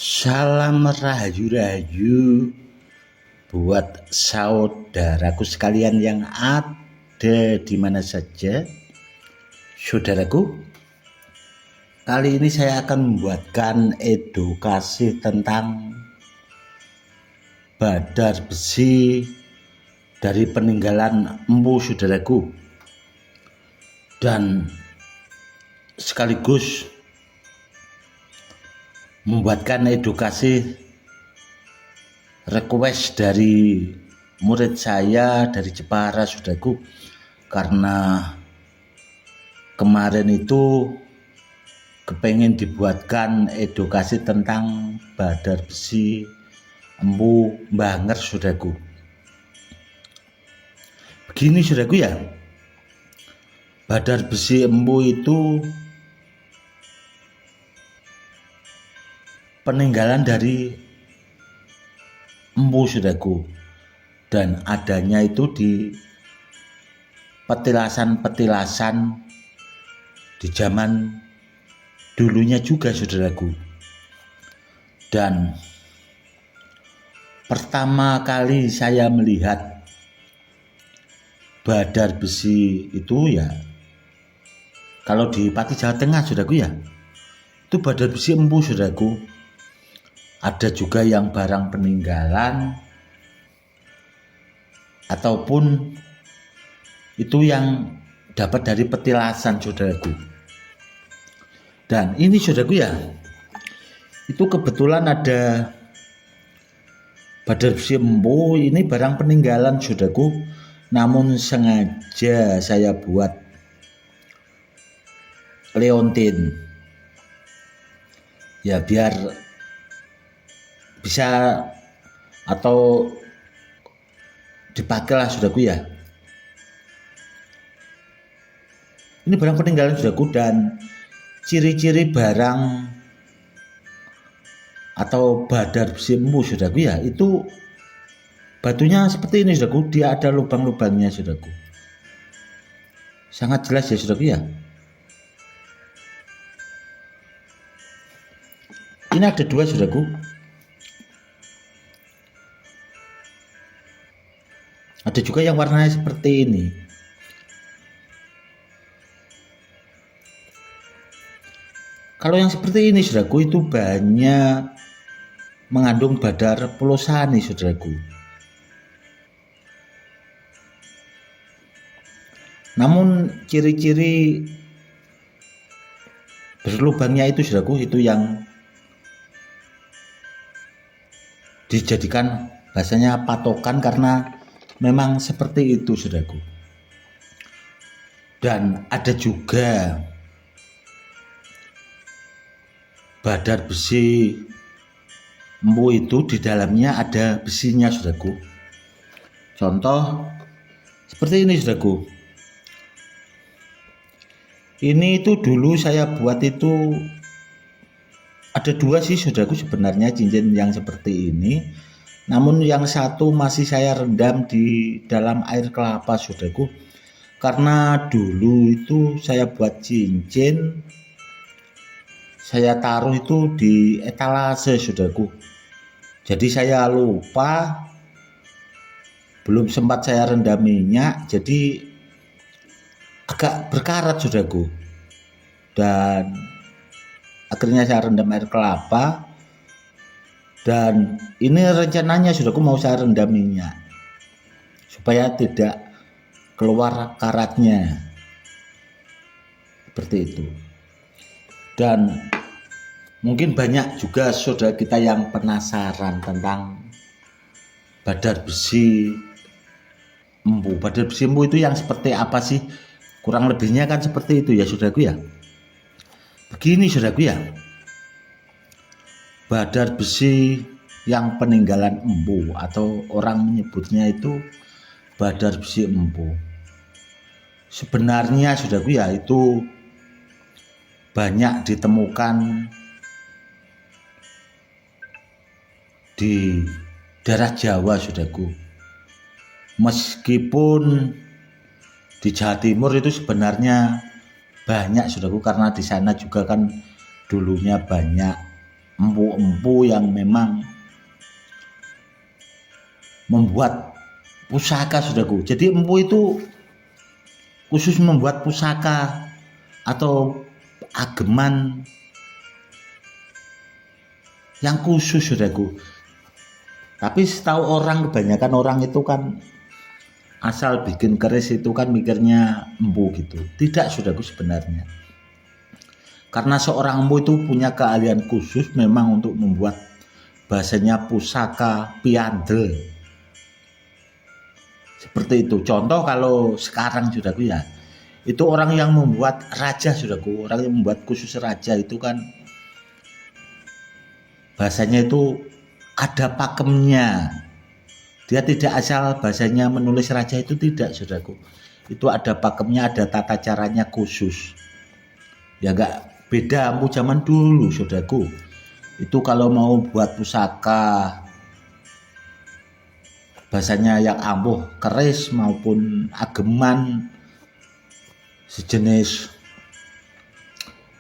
Salam rahayu-rahayu buat saudaraku sekalian yang ada di mana saja. Saudaraku, kali ini saya akan membuatkan edukasi tentang badar besi dari peninggalan empu, saudaraku, dan sekaligus membuatkan edukasi request dari murid saya dari Jepara, saudaraku, karena kemarin itu kepengen dibuatkan edukasi tentang badar besi empu Banger, saudaraku. Begini, saudaraku, ya, badar besi empu itu peninggalan dari empu, saudaraku, dan adanya itu di petilasan-petilasan di zaman dulunya juga, saudaraku. Dan pertama kali saya melihat badar besi itu, ya, kalau di Pati, Jawa Tengah, saudaraku, ya, itu badar besi empu, saudaraku. Ada juga yang barang peninggalan ataupun itu yang dapat dari petilasan, saudaraku. Dan ini, saudaraku, ya, itu kebetulan ada badar besi empu ini barang peninggalan, saudaraku, namun sengaja saya buat leontin, ya, biar bisa atau dipakai lah, saudaraku, ya. Ini barang peninggalan, saudaraku, dan ciri-ciri barang atau badar besi empu, saudaraku, ya, itu batunya seperti ini, saudaraku. Dia ada lubang-lubangnya, saudaraku. Sangat jelas, ya, saudaraku, ya. Ini ada dua, saudaraku. Ada juga yang warnanya seperti ini. Kalau yang seperti ini, saudaraku, itu banyak mengandung badar pulosani, saudaraku. Namun ciri-ciri berlubangnya itu, saudaraku, itu yang dijadikan bahasanya patokan karena memang seperti itu, saudaraku. Dan ada juga badar besi empu itu di dalamnya ada besinya, saudaraku. Contoh seperti ini, saudaraku. Ini itu dulu saya buat itu ada dua sih, saudaraku, sebenarnya cincin yang seperti ini. Namun yang satu masih saya rendam di dalam air kelapa, saudaraku. Karena dulu itu saya buat cincin, saya taruh itu di etalase, saudaraku. Jadi saya lupa, belum sempat saya rendam minyak, jadi agak berkarat, saudaraku. Dan akhirnya saya rendam air kelapa. Dan ini rencananya, saudaraku, mau saya rendam minyak supaya tidak keluar karatnya, seperti itu. Dan mungkin banyak juga saudara kita yang penasaran tentang badar besi empu. Badar besi empu itu yang seperti apa sih? Kurang lebihnya kan seperti itu, ya, saudaraku, ya. Begini, saudaraku, ya, badar besi yang peninggalan empu atau orang menyebutnya itu badar besi empu. Sebenarnya, saudaraku, ya, itu banyak ditemukan di daerah Jawa, saudaraku. Meskipun di Jawa Timur itu sebenarnya banyak, saudaraku, karena di sana juga kan dulunya banyak empu-empu yang memang membuat pusaka, saudaraku. Jadi empu itu khusus membuat pusaka atau ageman yang khusus, saudaraku. Tapi setahu orang, kebanyakan orang itu kan asal bikin keris itu kan mikirnya empu gitu. Tidak, saudaraku, sebenarnya. Karena seorang empu itu punya keahlian khusus memang untuk membuat bahasanya pusaka piandel. Seperti itu. Contoh kalau sekarang, saudaraku, ya, itu orang yang membuat raja, saudaraku. Orang yang membuat khusus raja itu kan bahasanya itu ada pakemnya. Dia tidak asal bahasanya menulis raja itu, tidak, saudaraku. Itu ada pakemnya, ada tata caranya khusus. Ya enggak beda empu zaman dulu, saudaraku. Itu kalau mau buat pusaka bahasanya yang ampuh, keris maupun ageman sejenis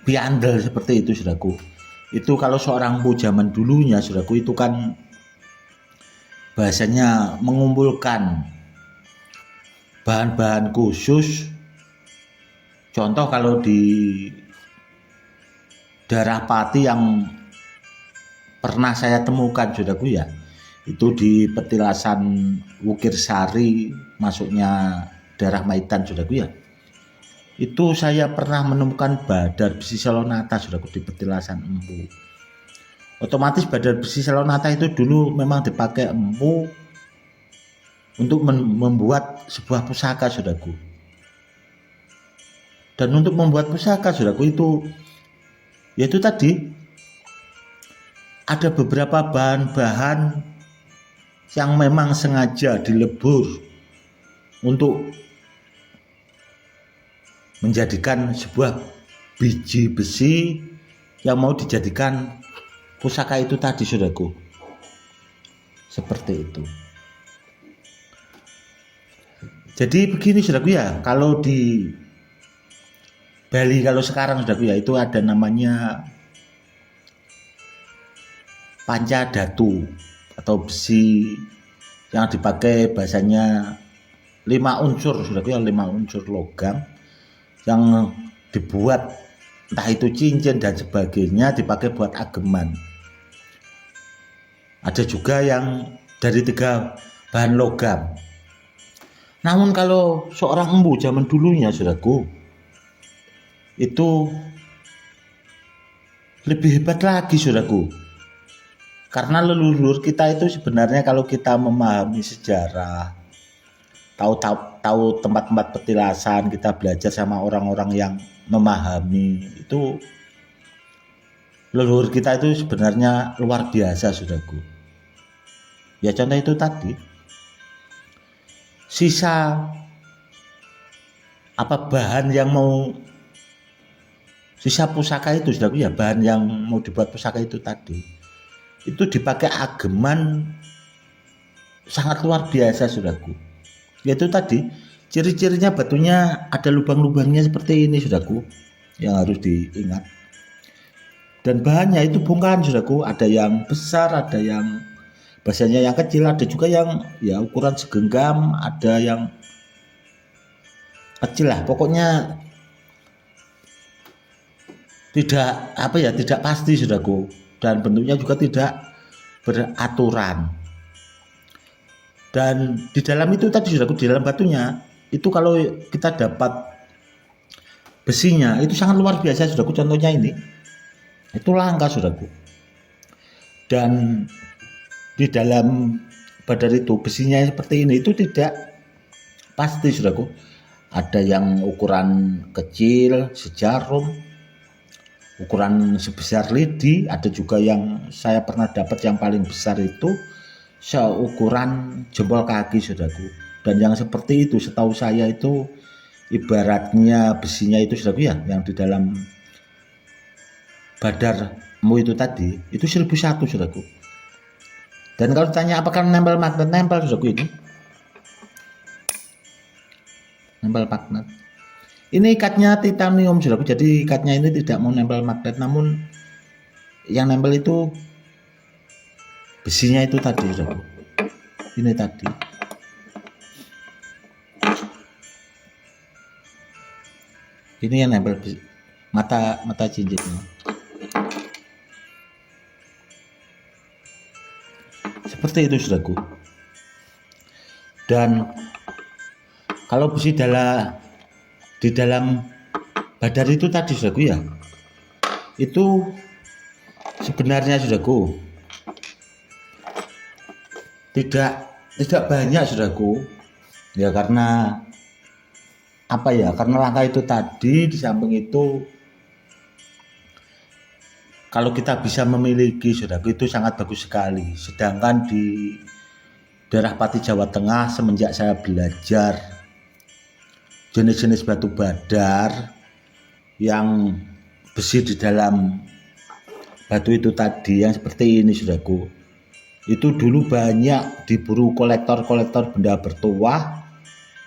piandel seperti itu, saudaraku. Itu kalau seorang empu zaman dulunya, saudaraku, itu kan bahasanya mengumpulkan bahan-bahan khusus. Contoh kalau di daerah Pati yang pernah saya temukan, saudaraku, ya, itu di petilasan Wukir Sari, masuknya daerah Maitan, saudaraku, ya. Itu saya pernah menemukan badar besi selonata, saudaraku, di petilasan empu. Otomatis badar besi selonata itu dulu memang dipakai empu untuk membuat sebuah pusaka, saudaraku. Dan untuk membuat pusaka, saudaraku, itu yaitu tadi ada beberapa bahan-bahan yang memang sengaja dilebur untuk menjadikan sebuah biji besi yang mau dijadikan pusaka itu tadi, saudaraku. Seperti itu. Jadi begini, saudaraku, ya, kalau di Bali kalau sekarang, saudaraku, ya, itu ada namanya pancadatu atau besi yang dipakai bahasanya 5 unsur, saudaraku, ya, 5 unsur logam yang dibuat entah itu cincin dan sebagainya, dipakai buat ageman. Ada juga yang dari 3 bahan logam. Namun kalau seorang empu zaman dulunya, saudaraku, itu lebih hebat lagi, saudaraku. Karena leluhur kita itu sebenarnya kalau kita memahami sejarah, tahu tempat-tempat petilasan, kita belajar sama orang-orang yang memahami, itu leluhur kita itu sebenarnya luar biasa, saudaraku. Ya, contoh itu tadi, sisa bahan yang mau, sisa pusaka itu, saudaraku, ya, bahan yang mau dibuat pusaka itu tadi, itu dipakai ageman sangat luar biasa, saudaraku. Yaitu tadi ciri-cirinya batunya ada lubang-lubangnya seperti ini, saudaraku, yang harus diingat. Dan bahannya itu bongkahan, saudaraku. Ada yang besar, ada yang bahasanya yang kecil, ada juga yang ya ukuran segenggam, ada yang kecil lah. Pokoknya tidak tidak pasti, saudaraku. Dan bentuknya juga tidak beraturan. Dan di dalam itu tadi, saudaraku, di dalam batunya itu kalau kita dapat besinya itu sangat luar biasa, saudaraku. Contohnya ini, itu langka, saudaraku. Dan di dalam badar itu besinya seperti ini itu tidak pasti, saudaraku. Ada yang ukuran kecil sejarum, ukuran sebesar lidi, ada juga yang saya pernah dapat yang paling besar itu seukuran jempol kaki, saudaraku. Dan yang seperti itu setahu saya itu ibaratnya besinya itu, saudaraku, ya, yang di dalam badarmu itu tadi itu 1001, saudaraku. Dan kalau ditanya apakah nempel magnet, nempel, saudaraku, ini nempel magnet. Ini ikatnya titanium, saudaraku. Jadi ikatnya ini tidak mau nempel magnet, namun yang nempel itu besinya itu tadi saudaraku. Ini tadi. Ini yang nempel mata cincinnya. Seperti itu saudaraku. Dan kalau besi di dalam badar itu tadi saudaraku ya, itu sebenarnya saudaraku tidak banyak saudaraku ya, karena apa ya, karena langkah itu tadi. Di samping itu kalau kita bisa memiliki saudaraku itu sangat bagus sekali. Sedangkan di daerah Pati Jawa Tengah semenjak saya belajar jenis-jenis batu badar yang besi di dalam batu itu tadi yang seperti ini saudaraku, itu dulu banyak diburu kolektor-kolektor benda bertuah,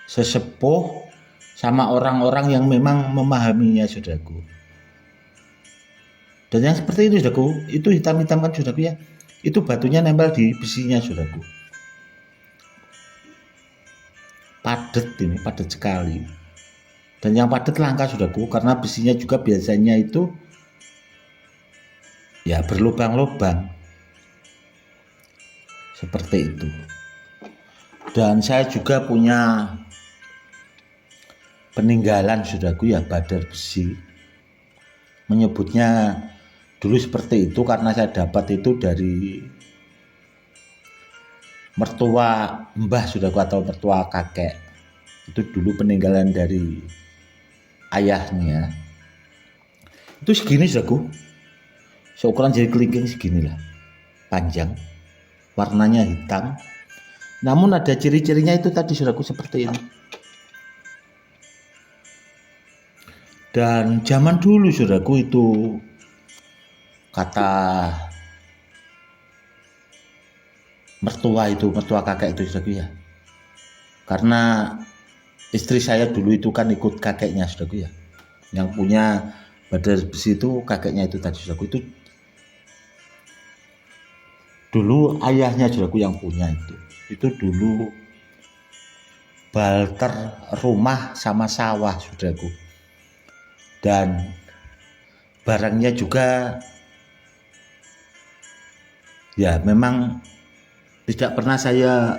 sesepuh, sama orang-orang yang memang memahaminya saudaraku. Dan yang seperti ini saudaraku, itu hitam-hitam kan saudaraku ya, itu batunya nempel di besinya saudaraku. Padat, ini padat sekali. Dan yang padat langka saudaraku, karena besinya juga biasanya itu ya berlubang-lubang seperti itu. Dan saya juga punya peninggalan saudaraku ya, badar besi. Menyebutnya dulu seperti itu karena saya dapat itu dari mertua mbah saudaraku atau mertua kakek. Itu dulu peninggalan dari ayahnya. Itu segini saudaraku, seukuran jari kelingking seginilah, panjang, warnanya hitam. Namun ada ciri-cirinya itu tadi saudaraku seperti ini. Dan zaman dulu saudaraku itu kata mertua kakek itu saudaraku ya, karena istri saya dulu itu kan ikut kakeknya saudaraku ya, yang punya badar besi itu kakeknya itu tadi saudaraku. Itu dulu ayahnya saudaraku yang punya itu dulu barter rumah sama sawah saudaraku. Dan barangnya juga ya memang tidak pernah saya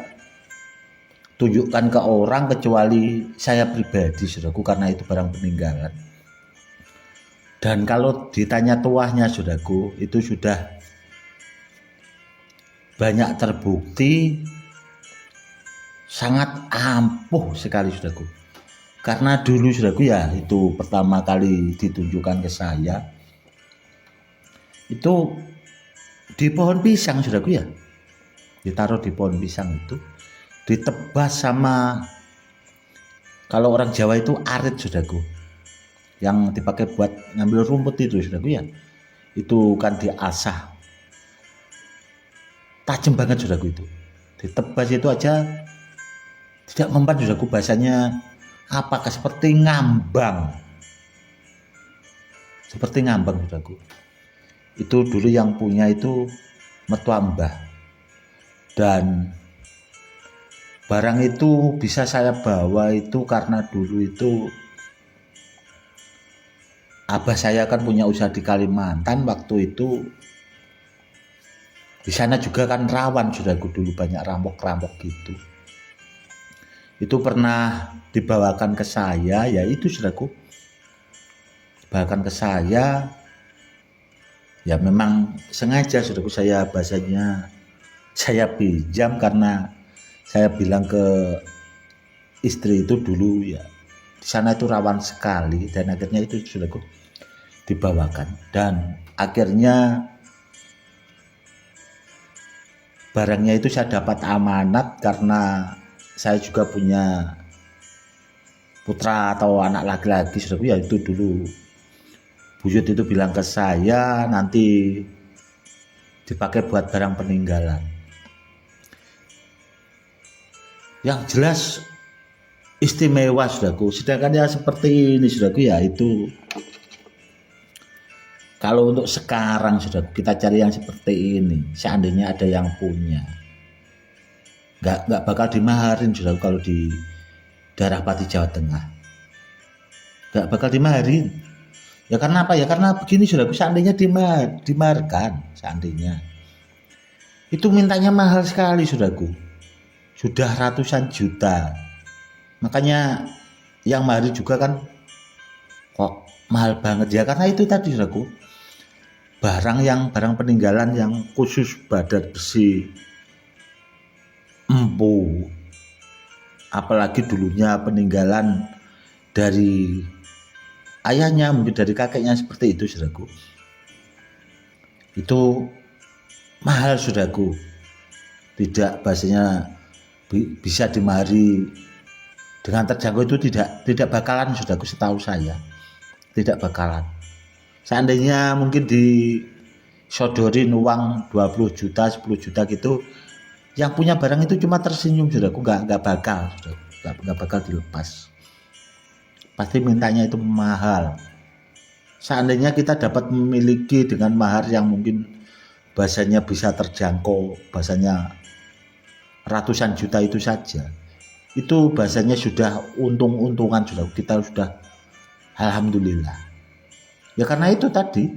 tunjukkan ke orang kecuali saya pribadi saudaraku, karena itu barang peninggalan. Dan kalau ditanya tuahnya saudaraku, itu sudah banyak terbukti sangat ampuh sekali saudaraku. Karena dulu saudaraku ya, itu pertama kali ditunjukkan ke saya itu di pohon pisang saudaraku ya, ditaruh di pohon pisang itu, ditebas sama, kalau orang Jawa itu arit saudaraku, yang dipakai buat ngambil rumput itu saudaraku ya, itu kan diasah tajam banget saudaraku. Itu ditebas itu aja tidak mempan saudaraku, bahasanya apakah seperti ngambang saudaraku. Itu dulu yang punya itu mertua mbah. Dan barang itu bisa saya bawa itu karena dulu itu abah saya kan punya usaha di Kalimantan. Waktu itu di sana juga kan rawan saudaraku, dulu banyak rampok-rampok gitu. Itu pernah dibawakan ke saya, ya itu saudaraku, dibawakan ke saya, ya memang sengaja saudaraku, saya bahasanya saya pinjam karena saya bilang ke istri itu dulu ya di sana itu rawan sekali, dan akhirnya itu saudaraku dibawakan. Dan akhirnya barangnya itu saya dapat amanat karena saya juga punya putra atau anak laki-laki saudaraku ya. Itu dulu buyut itu bilang ke saya nanti dipakai buat barang peninggalan. Yang jelas istimewa saudaraku. Sedangkan ya seperti ini saudaraku ya, itu Kalau untuk sekarang sudah kita cari yang seperti ini, seandainya ada yang punya, nggak bakal dimaharin sudah kalau di daerah Pati Jawa Tengah, nggak bakal dimaharin. Ya karena apa ya? Karena begini sudah, seandainya dimaharkan, seandainya itu mintanya mahal sekali sudahku, sudah ratusan juta. Makanya yang mahari juga kan kok mahal banget ya, karena itu tadi sudahku, barang peninggalan yang khusus badat besi empu, apalagi dulunya peninggalan dari ayahnya, mungkin dari kakeknya, seperti itu saudaraku, itu mahal saudaraku, tidak bahasanya bisa dimahari dengan terjangkau, itu tidak bakalan saudaraku, setahu saya tidak bakalan. Seandainya mungkin disodorin uang 20 juta 10 juta gitu, yang punya barang itu cuma tersenyum saudaraku, nggak bakal dilepas, pasti mintanya itu mahal. Seandainya kita dapat memiliki dengan mahar yang mungkin bahasanya bisa terjangkau, bahasanya ratusan juta itu saja, itu bahasanya sudah untung-untungan, sudah kita sudah alhamdulillah. Ya karena itu tadi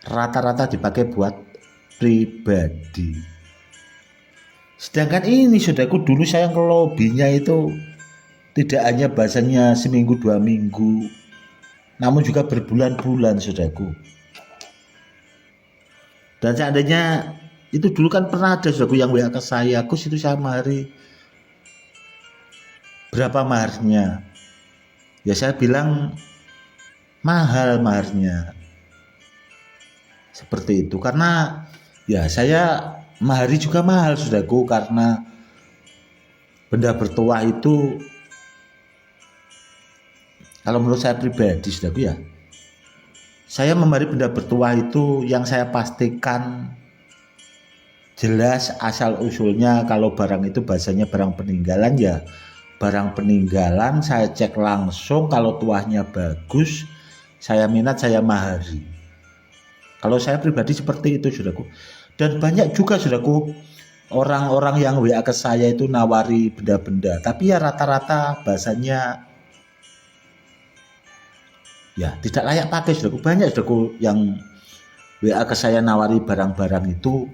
rata-rata dipakai buat pribadi. Sedangkan ini saudaraku, dulu saya ngelobinya itu tidak hanya bahasanya seminggu 2 minggu, namun juga berbulan-bulan saudaraku. Dan seandainya itu dulu kan pernah ada saudaraku yang WA ke saya, Gus itu saya mahari berapa maharnya? Ya saya bilang mahal maharnya, seperti itu. Karena ya saya mahari juga mahal saudaraku, karena benda bertuah itu kalau menurut saya pribadi saudaraku ya, saya memahari benda bertuah itu yang saya pastikan jelas asal usulnya. Kalau barang itu bahasanya barang peninggalan, ya barang peninggalan saya cek langsung, kalau tuahnya bagus, saya minat, saya mahari. Kalau saya pribadi seperti itu saudaraku. Dan banyak juga saudaraku orang-orang yang WA ke saya itu nawari benda-benda, tapi ya rata-rata bahasanya ya tidak layak pakai saudaraku. Banyak saudaraku yang WA ke saya nawari barang-barang itu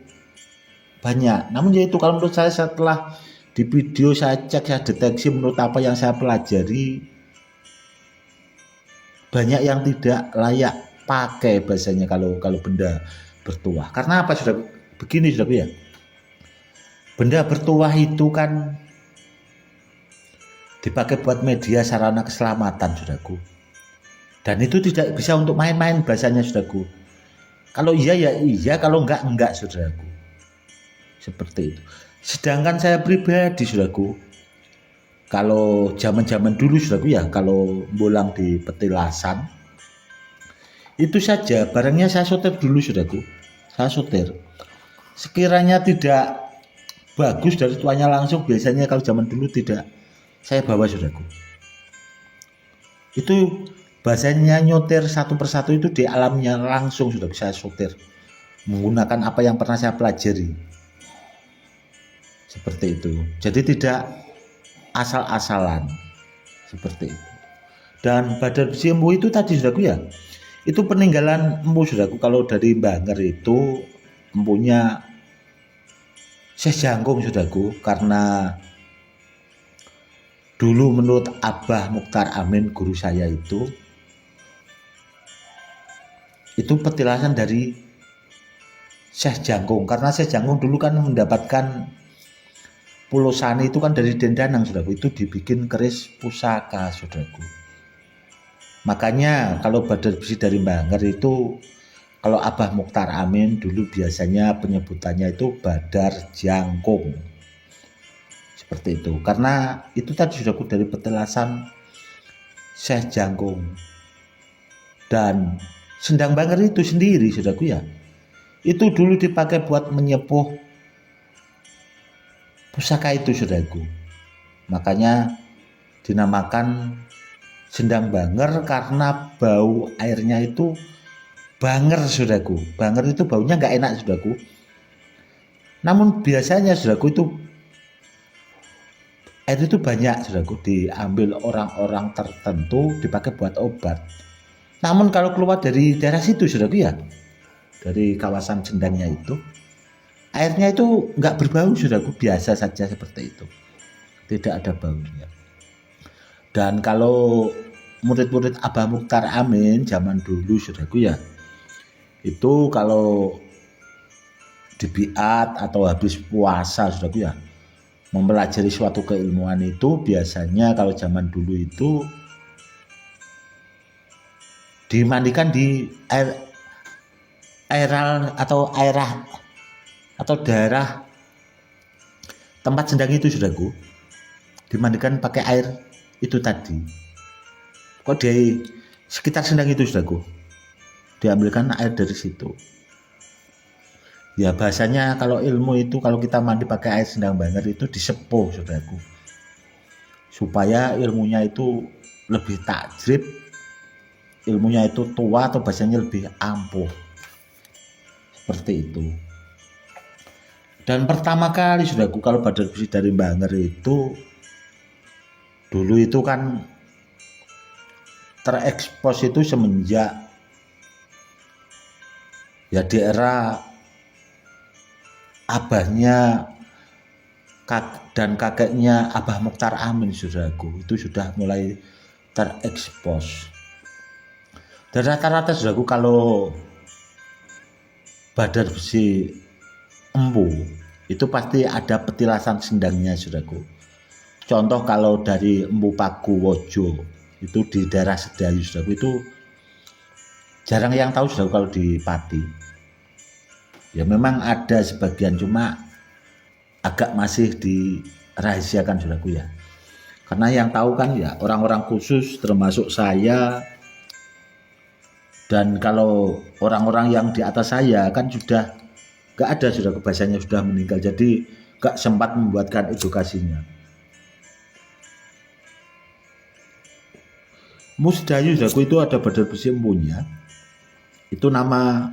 banyak. Namun ya itu, kalau menurut saya setelah di video saya cek, saya deteksi, menurut apa yang saya pelajari, banyak yang tidak layak pakai bahasanya kalau benda bertuah. Karena apa sudah begini sudah ya, benda bertuah itu kan dipakai buat media sarana keselamatan saudaraku, dan itu tidak bisa untuk main-main bahasanya saudaraku. Kalau iya ya iya, kalau enggak saudaraku, seperti itu. Sedangkan saya pribadi saudaraku, kalau zaman dulu saudaraku ya, kalau bolang di petilasan itu saja barangnya saya soter dulu saudaraku, saya soter. Sekiranya tidak bagus dari tuanya langsung, biasanya kalau zaman dulu tidak saya bawa saudaraku. Itu bahasanya nyoter satu persatu itu di alamnya langsung sudah saya soter, menggunakan apa yang pernah saya pelajari, seperti itu. Jadi tidak asal-asalan, seperti itu. Dan badan besi empu itu tadi saudaraku ya, itu peninggalan empu saudaraku. Kalau dari Banger itu empunya Syekh Jangkung saudaraku, karena dulu menurut Abah Mukhtar Amin, guru saya itu petilasan dari Syekh Jangkung. Karena Syekh Jangkung dulu kan mendapatkan Pulau Sani itu kan dari Dendanang saudaraku, itu dibikin keris pusaka saudaraku. Makanya kalau badan besi dari Banger itu, kalau Abah Mukhtar Amin dulu biasanya penyebutannya itu Badar Jangkung, seperti itu. Karena itu tadi saudaraku dari petilasan Syekh Jangkung. Dan sendang Banger itu sendiri saudaraku ya, itu dulu dipakai buat menyepuh pusaka itu saudaraku. Makanya dinamakan sendang Banger, karena bau airnya itu banger saudaraku. Banger itu baunya nggak enak saudaraku. Namun biasanya saudaraku itu air itu banyak saudaraku diambil orang-orang tertentu dipakai buat obat. Namun kalau keluar dari daerah situ saudaraku ya, dari kawasan Sendangnya itu, airnya itu nggak berbau saudaraku, biasa saja seperti itu. Tidak ada baunya. Dan kalau murid-murid Abah Mukhtar Amin zaman dulu saudaraku ya, itu kalau di biat atau habis puasa saudaraku ya, mempelajari suatu keilmuan itu biasanya kalau zaman dulu itu dimandikan di airal atau airah atau daerah tempat sendang itu saudaraku, dimandikan pakai air itu tadi. Kok di sekitar sendang itu saudaraku, diambilkan air dari situ. Ya bahasanya kalau ilmu itu kalau kita mandi pakai air Sendang Banjar itu disepuh saudaraku, supaya ilmunya itu lebih takjib, ilmunya itu tua atau bahasanya lebih ampuh, seperti itu. Dan pertama kali saudaraku kalau badar besi dari Banjar itu dulu itu kan terekspos itu semenjak ya di era abahnya dan kakeknya Abah Mukhtar Amin saudaraku, itu sudah mulai terekspos. Dan rata-rata saudaraku kalau badar besi empu itu pasti ada petilasan sendangnya saudaraku. Contoh kalau dari Empu Paku Wojo itu di daerah Sedayu saudaraku, itu jarang yang tahu saudaraku kalau di Pati. Ya memang ada sebagian, cuma agak masih dirahasiakan saudaraku ya. Karena yang tahu kan ya orang-orang khusus termasuk saya. Dan kalau orang-orang yang di atas saya kan sudah gak ada saudaraku, bahasanya sudah meninggal. Jadi gak sempat membuatkan edukasinya. Musdayu saudaraku itu ada badar besi empunya. Itu nama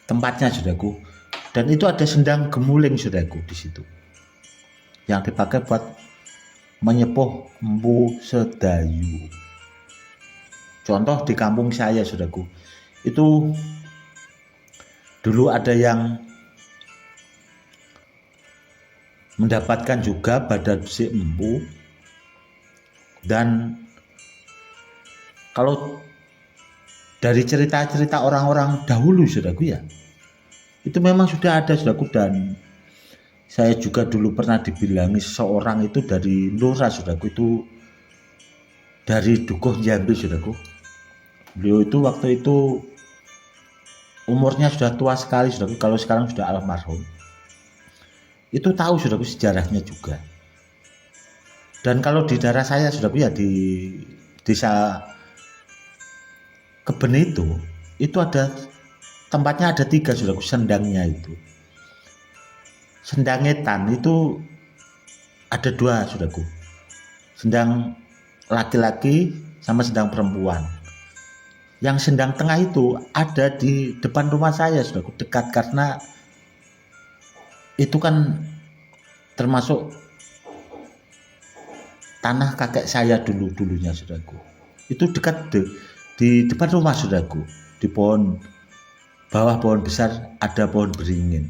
tempatnya saudaraku, dan itu ada sendang gemuling saudaraku di situ yang dipakai buat menyepuh empu Sedayu. Contoh di kampung saya saudaraku, itu dulu ada yang mendapatkan juga badar besi empu. Dan kalau dari cerita-cerita orang-orang dahulu saudaraku ya, itu memang sudah ada saudaraku. Dan saya juga dulu pernah dibilangi seseorang itu dari Nura saudaraku, itu dari Dukuh Jambi saudaraku. Beliau itu waktu itu umurnya sudah tua sekali saudaraku, kalau sekarang sudah almarhum. Itu tahu saudaraku sejarahnya juga. Dan kalau di daerah saya saudaraku ya, di desa Keben itu ada tempatnya, ada 3 saudaraku sendangnya itu. Sendang Ngetan itu ada 2 saudaraku, sendang laki-laki sama sendang perempuan. Yang sendang tengah itu ada di depan rumah saya saudaraku, dekat, karena itu kan termasuk tanah kakek saya dulunya saudaraku. Itu dekat di depan rumah saudaraku, di pohon, bawah pohon besar ada pohon beringin.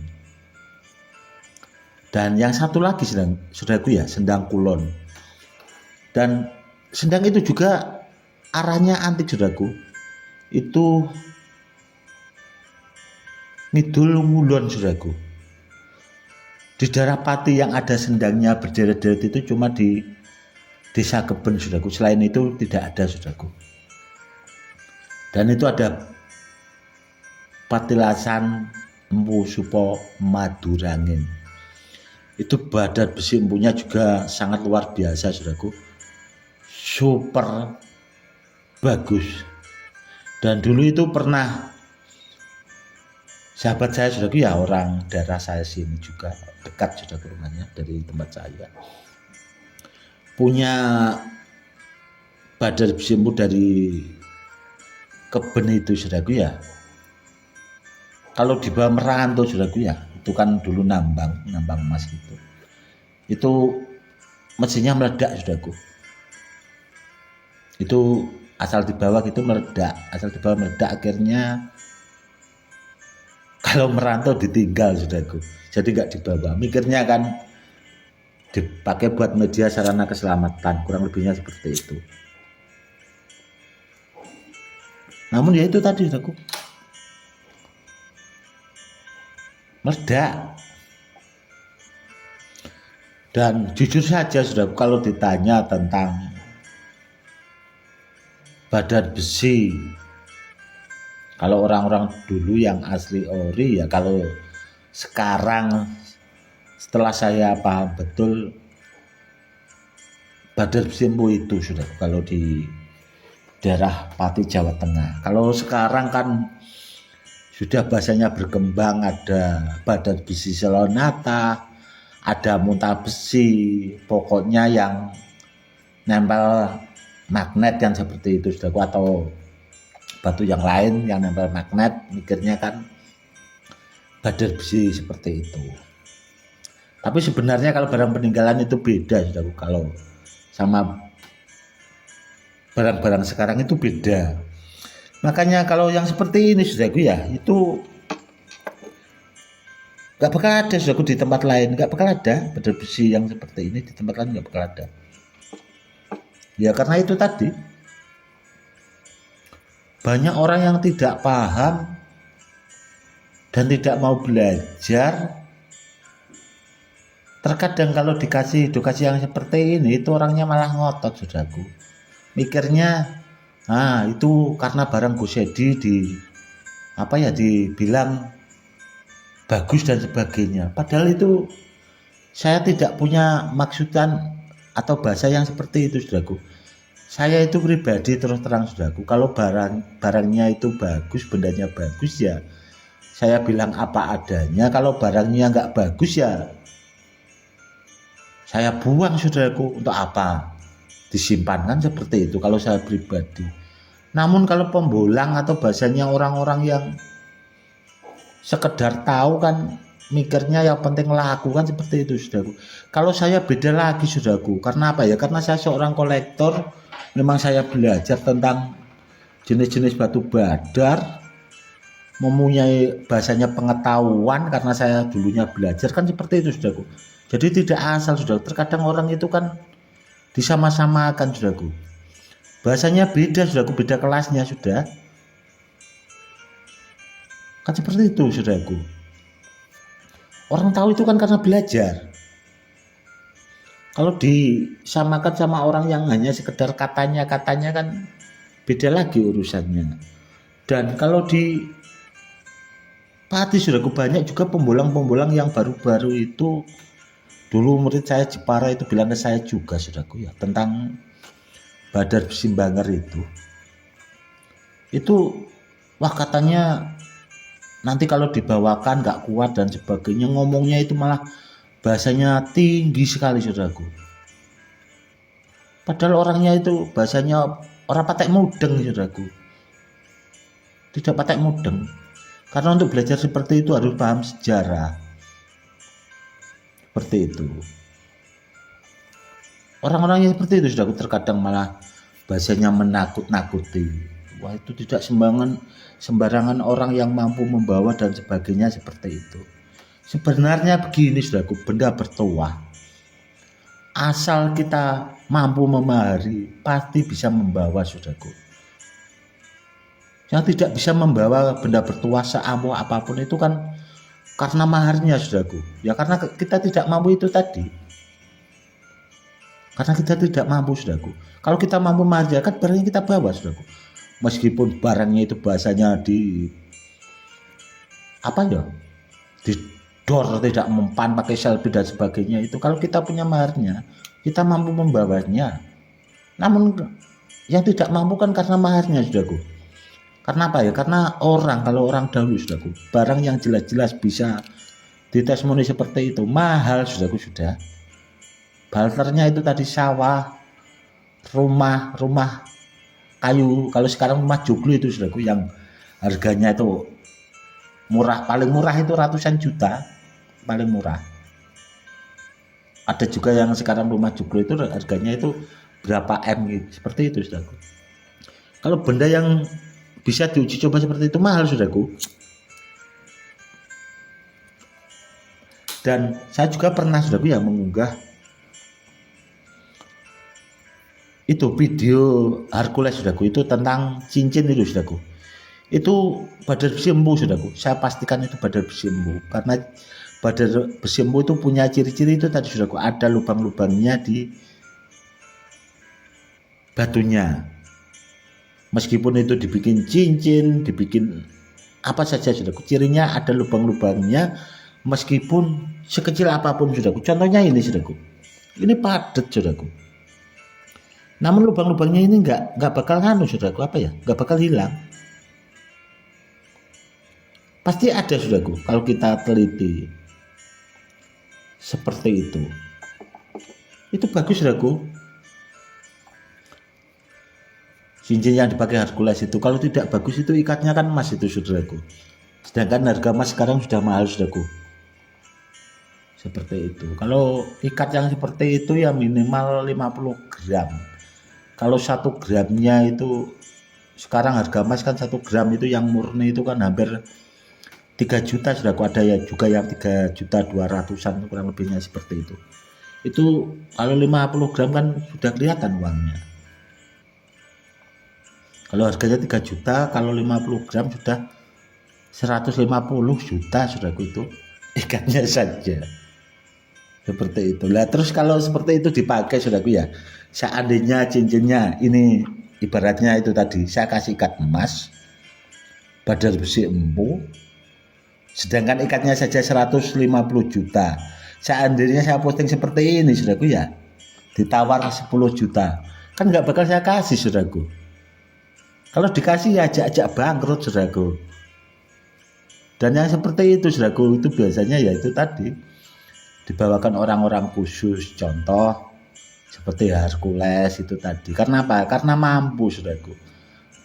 Dan yang satu lagi saudaraku ya, sendang Kulon. Dan sendang itu juga arahnya antik saudaraku, itu ngidul ngulon saudaraku. Di daerah Pati yang ada sendangnya berderet-deret itu cuma di desa Keben saudaraku, selain itu tidak ada saudaraku. Dan itu ada petilasan Empu Supo Madurangin. Itu badar besi empunya juga sangat luar biasa saudaraku, super bagus. Dan dulu itu pernah sahabat saya saudaraku ya, orang daerah saya sini juga, dekat saudaraku rumahnya dari tempat saya, punya badar besi empu dari keben itu saudaraku ya, kalau dibawa merantau saudaraku ya, itu kan dulu nambang emas itu mesinnya meledak saudaraku. Itu asal dibawa gitu meledak, akhirnya kalau merantau ditinggal saudaraku, jadi nggak dibawa. Mikirnya kan dipakai buat media sarana keselamatan, kurang lebihnya seperti itu. Namun ya itu tadi saudaraku, meledak. Dan jujur saja saudaraku, kalau ditanya tentang badan besi, kalau orang-orang dulu yang asli ori ya, kalau sekarang setelah saya paham betul, badan besi itu saudaraku kalau di daerah Pati Jawa Tengah. Kalau sekarang kan sudah bahasanya berkembang, ada badan besi selonata, ada muntah besi, pokoknya yang nempel magnet yang seperti itu saudaraku, atau batu yang lain yang nempel magnet, mikirnya kan badan besi seperti itu. Tapi sebenarnya kalau barang peninggalan itu beda saudaraku, kalau sama barang-barang sekarang itu beda. Makanya kalau yang seperti ini saudaraku ya, itu gak bakal ada saudaraku di tempat lain, gak bakal ada badan besi yang seperti ini di tempat lain, gak bakal ada. Ya karena itu tadi, banyak orang yang tidak paham dan tidak mau belajar. Terkadang kalau dikasih edukasi yang seperti ini, itu orangnya malah ngotot saudaraku. Mikirnya, itu karena barang Gosedi dibilang bagus dan sebagainya. Padahal itu saya tidak punya maksudan atau bahasa yang seperti itu saudaraku. Saya itu pribadi terus terang saudaraku, kalau barangnya itu bagus, bendanya bagus ya saya bilang apa adanya. Kalau barangnya nggak bagus ya saya buang saudaraku, untuk apa disimpan, kan seperti itu kalau saya pribadi. Namun kalau pembolang atau bahasanya orang-orang yang sekedar tahu kan, mikirnya yang penting laku, kan seperti itu saudaraku. Kalau saya beda lagi saudaraku, karena apa ya, karena saya seorang kolektor, memang saya belajar tentang jenis-jenis batu badar, mempunyai bahasanya pengetahuan karena saya dulunya belajar, kan seperti itu saudaraku. Jadi tidak asal saudaraku, terkadang orang itu kan disama-samakan saudaraku, bahasanya beda saudaraku, beda kelasnya sudah, kan seperti itu saudaraku. Orang tahu itu kan karena belajar. Kalau disamakan sama orang yang hanya sekedar katanya kan beda lagi urusannya. Dan kalau di Pati saudaraku, banyak juga pembolang-pembolang yang baru-baru itu. Dulu murid saya Jepara itu bilang ke saya juga saudaraku ya, tentang badar besi Bangar itu wah katanya nanti kalau dibawakan gak kuat dan sebagainya, ngomongnya itu malah bahasanya tinggi sekali saudaraku. Padahal orangnya itu bahasanya orang patek mudeng saudaraku, tidak patek mudeng. Karena untuk belajar seperti itu harus paham sejarah, seperti itu. Orang-orangnya seperti itu saudaraku, terkadang malah bahasanya menakut-nakuti. Wah itu tidak sembarangan orang yang mampu membawa dan sebagainya seperti itu. Sebenarnya begini saudaraku, benda bertuah, asal kita mampu memahari pasti bisa membawa saudaraku. Yang tidak bisa membawa benda bertuah seampuh apapun itu kan karena maharnya saudaraku. Ya karena kita tidak mampu itu tadi. Karena kita tidak mampu saudaraku. Kalau kita mampu mengajarkan, barangnya kita bawa saudaraku. Meskipun barangnya itu bahasanya di dor, tidak mempan, pakai selfie dan sebagainya, itu kalau kita punya maharnya, kita mampu membawanya. Namun yang tidak mampu kan karena maharnya saudaraku. Karena apa ya? Karena kalau orang dahulu saudaraku, barang yang jelas-jelas bisa ditestimoni seperti itu mahal saudaraku sudah. Barternya itu tadi sawah, rumah kayu. Kalau sekarang rumah joglo itu saudaraku yang harganya itu murah, paling murah itu ratusan juta, paling murah. Ada juga yang sekarang rumah joglo itu harganya itu berapa M gitu, seperti itu saudaraku. Kalau benda yang bisa diuji coba seperti itu mahal saudaraku. Dan saya juga pernah saudaraku ya mengunggah itu video Hercules saudaraku, itu tentang cincin itu saudaraku. Itu badar besi empu saudaraku. Saya pastikan itu badar besi empu, karena badar besi empu itu punya ciri-ciri itu tadi saudaraku, ada lubang-lubangnya di batunya. Meskipun itu dibikin cincin, dibikin apa saja saudaraku, cirinya ada lubang-lubangnya meskipun sekecil apapun saudaraku. Contohnya ini saudaraku, ini padat saudaraku, namun lubang-lubangnya ini nggak bakal saudaraku, apa ya, nggak bakal hilang, pasti ada saudaraku kalau kita teliti seperti itu. Itu bagus saudaraku, cincin yang dipakai Hercules itu. Kalau tidak bagus itu ikatnya kan emas itu saudaraku, sedangkan harga emas sekarang sudah mahal saudaraku. Seperti itu. Kalau ikat yang seperti itu ya minimal 50 gram. Kalau 1 gramnya itu sekarang harga emas kan 1 gram itu yang murni itu kan hampir 3 juta saudaraku. Ada ya juga yang 3 juta 200-an kurang lebihnya seperti itu. Itu kalau 50 gram kan sudah kelihatan uangnya. Kalau harganya 3 juta, kalau 50 gram sudah 150 juta saudaraku, itu ikatnya saja. Seperti itu. Lah terus kalau seperti itu dipakai saudaraku ya, seandainya cincinnya ini ibaratnya itu tadi saya kasih ikat emas badar besi empu, sedangkan ikatnya saja 150 juta. Seandainya saya posting seperti ini saudaraku ya, ditawar 10 juta, kan nggak bakal saya kasih saudaraku. Kalau dikasih ya ajak-ajak bangkrut saudaraku. Dan yang seperti itu saudaraku, itu biasanya ya itu tadi dibawakan orang-orang khusus, contoh seperti Hercules itu tadi. Karena apa? Karena mampu saudaraku,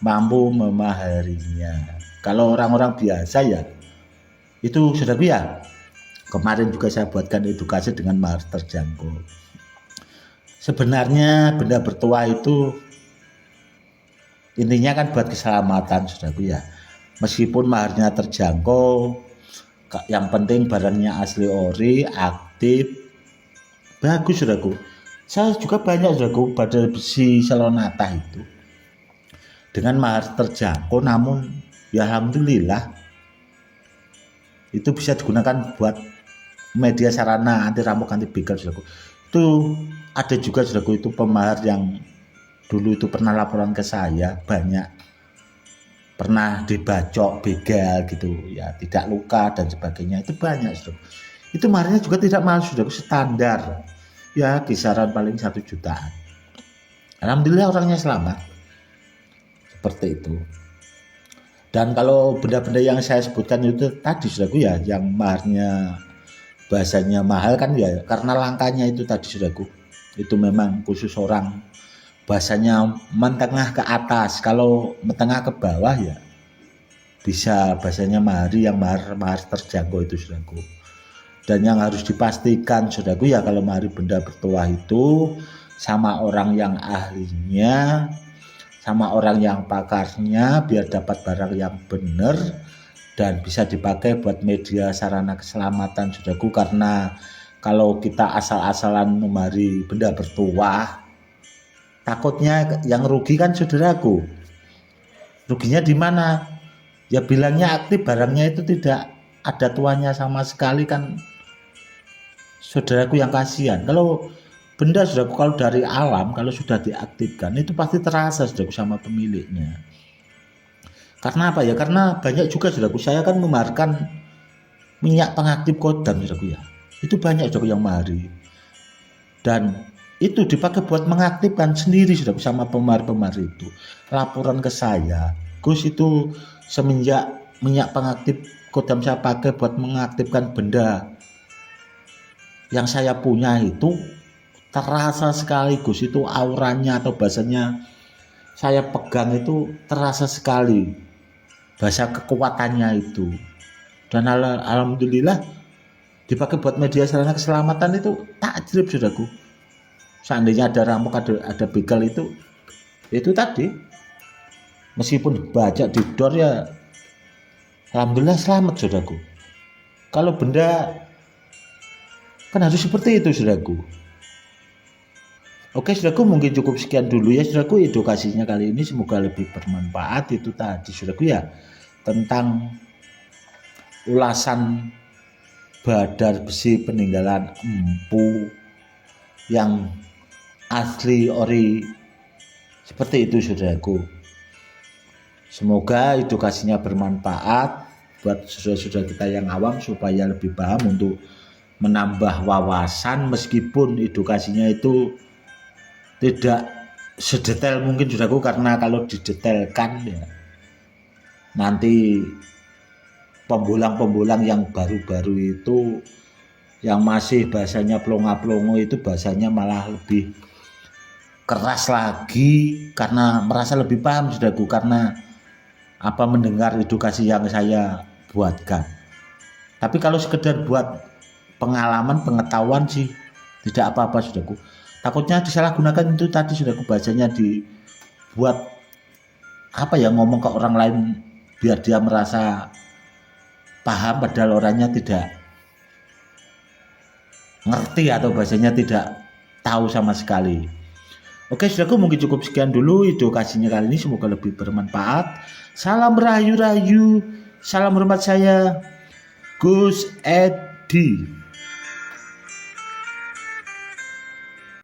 mampu memaharinya. Kalau orang-orang biasa ya itu saudaraku ya, kemarin juga saya buatkan edukasi dengan mahar terjangkau. Sebenarnya benda bertuah itu intinya kan buat keselamatan saudaraku ya. Meskipun maharnya terjangkau, yang penting barangnya asli ori, aktif, bagus saudaraku. Saya juga banyak saudaraku badar besi Selonata itu dengan mahar terjangkau, namun ya alhamdulillah itu bisa digunakan buat media sarana anti rampok, anti begal saudaraku. Itu ada juga saudaraku itu pemahar yang dulu itu pernah laporan ke saya, banyak pernah dibacok begal gitu ya, tidak luka dan sebagainya, itu banyak saudaraku. Itu maharnya juga tidak mahal saudaraku, standar ya kisaran paling 1 jutaan. Alhamdulillah orangnya selamat. Seperti itu. Dan kalau benda-benda yang saya sebutkan itu tadi saudaraku ya, yang maharnya bahasanya mahal kan ya karena langkanya itu tadi saudaraku. Itu memang khusus orang bahasanya menengah ke atas. Kalau menengah ke bawah ya bisa bahasanya mahari yang mahar terjangkau itu saudaraku. Dan yang harus dipastikan saudaraku ya, kalau mahari benda bertuah itu sama orang yang ahlinya, sama orang yang pakarnya, biar dapat barang yang benar dan bisa dipakai buat media sarana keselamatan saudaraku. Karena kalau kita asal-asalan memahari benda bertuah, takutnya yang rugi kan saudaraku. Ruginya di mana? Ya bilangnya aktif, barangnya itu tidak ada tuanya sama sekali kan saudaraku, yang kasihan. Kalau benda saudaraku kalau dari alam, kalau sudah diaktifkan itu pasti terasa saudaraku sama pemiliknya. Karena apa ya? Karena banyak juga saudaraku, saya kan memaharkan minyak pengaktif kodam saudaraku ya. Itu banyak saudaraku yang mahari. Dan itu dipakai buat mengaktifkan sendiri saudaraku sama pemahar-pemahar itu. Laporan ke saya, Gus itu semenjak minyak pengaktif kodam saya pakai buat mengaktifkan benda yang saya punya itu terasa sekali Gus, itu auranya atau bahasanya saya pegang itu terasa sekali bahasa kekuatannya itu. Dan alhamdulillah dipakai buat media sarana keselamatan itu takjub saudaraku. Seandainya ada rampok, ada begal itu tadi, meskipun bajak di dor ya alhamdulillah selamat saudaraku. Kalau benda kan harus seperti itu saudaraku. Oke saudaraku, mungkin cukup sekian dulu ya saudaraku edukasinya kali ini, semoga lebih bermanfaat. Itu tadi saudaraku ya, tentang ulasan badar besi peninggalan empu yang asli ori seperti itu saudaraku. Semoga edukasinya bermanfaat buat saudara-saudara kita yang awam, supaya lebih paham untuk menambah wawasan, meskipun edukasinya itu tidak sedetail mungkin saudaraku, karena kalau didetailkan ya nanti pembolang-pembolang yang baru-baru itu, yang masih bahasanya plonga-plongo itu, bahasanya malah lebih keras lagi karena merasa lebih paham saudaraku, karena mendengar edukasi yang saya buatkan. Tapi kalau sekedar buat pengalaman, pengetahuan sih tidak apa-apa saudaraku. Takutnya disalahgunakan itu tadi saudaraku, bahasanya dibuat ngomong ke orang lain biar dia merasa paham, padahal orangnya tidak ngerti atau bahasanya tidak tahu sama sekali. Oke saudaraku, mungkin cukup sekian dulu edukasinya kali ini, semoga lebih bermanfaat. Salam rahayu-rahayu, salam hormat, saya Gus Edi.